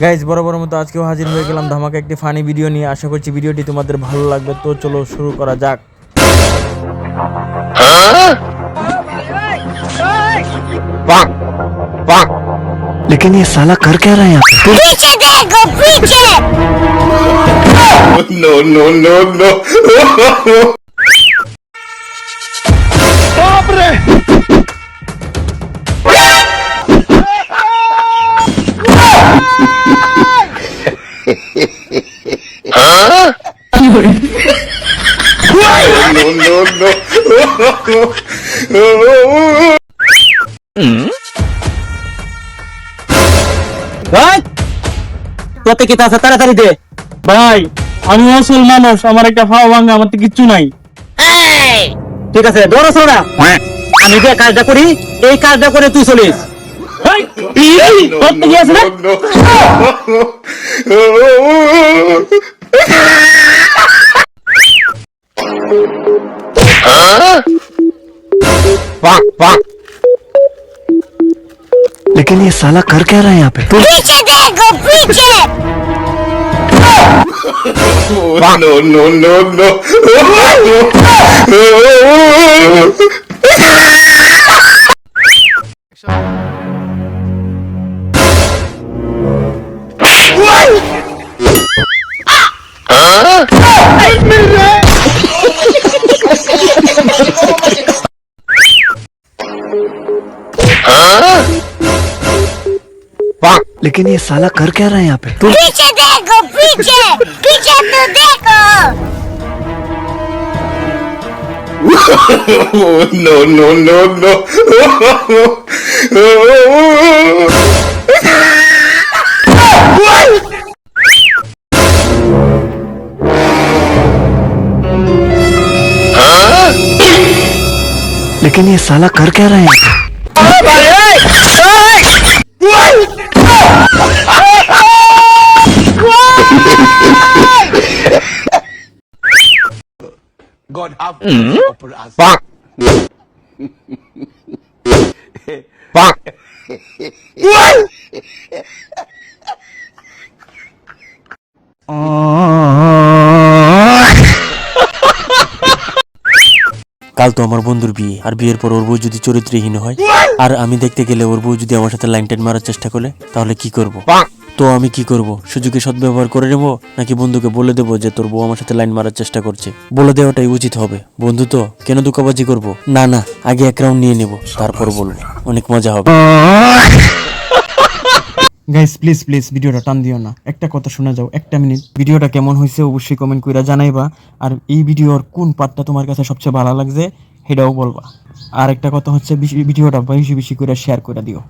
Guys বরাবর মতো আজকেও হাজির হয়ে গেলাম ধামাকা একটি ফানি ভিডিও নিয়ে। আশা করছি ভিডিওটি তোমাদের ভালো লাগবে। তো চলো শুরু করা যাক। लेकिन ये साला कर क्या रहा है यहाँ पे? पीछे देखो पीछे। No, no, no, no. No, no, no. তোতে কি আছে তাড়াতাড়ি দে ভাই। আমি আসল মানুষ, আমার একটা খাওয়া ভাঙা, আমার তো কিচ্ছু নাই। ঠিক আছে দৌড়ো শোনা, আমি যে কাজটা করি এই কাজটা করে তুই চলিস। তোর কি আছে না? लेकिन ये साला कर क्या रहा है यहाँ पे? पीछे देखो पीछे। No, no, no, no. लेकिन ये साला कर क्या रहा है यहाँ पे? पीछे देखो पीछे, पीछे तो देखो। No, no, no, no. लेकिन ये साला कर क्या रहा है यहाँ पे? God have mercy upon us. কাল তো আমার বন্ধুর বিয়ে, আর বিয়ের পর ওর বউ যদি চরিত্রহীন হয় আর আমি দেখতে গেলে ওর বউ যদি আমার সাথে লাইন টাইন মারার চেষ্টা করে, তাহলে কি করব? তো আমি কি করব? সুযোগে সদ্ব্যবহার করে নেব, নাকি বন্ধুকে বলে দেবো যে তোর বউ আমার সাথে লাইন মারার চেষ্টা করছে? বলে দেওয়াটাই উচিত হবে। বন্ধু তো কেন ধোঁকাবাজি করব? না না, আগে এক রাউন্ড নিয়ে নেব, তারপর বলবো, অনেক মজা হবে। গাইস প্লিজ প্লিজ ভিডিওটা টান দিও না, একটা কথা শোনা যাও, একটা মিনিট। ভিডিওটা কেমন হয়েছে অবশ্যই কমেন্ট কইরা জানাইবা, আর এই ভিডিওর কোন পার্টটা তোমার কাছে সবচেয়ে ভালো লাগছে সেটাও বলবা। আর একটা কথা হচ্ছে ভিডিওটা বেশি বেশি করে শেয়ার করে দিও।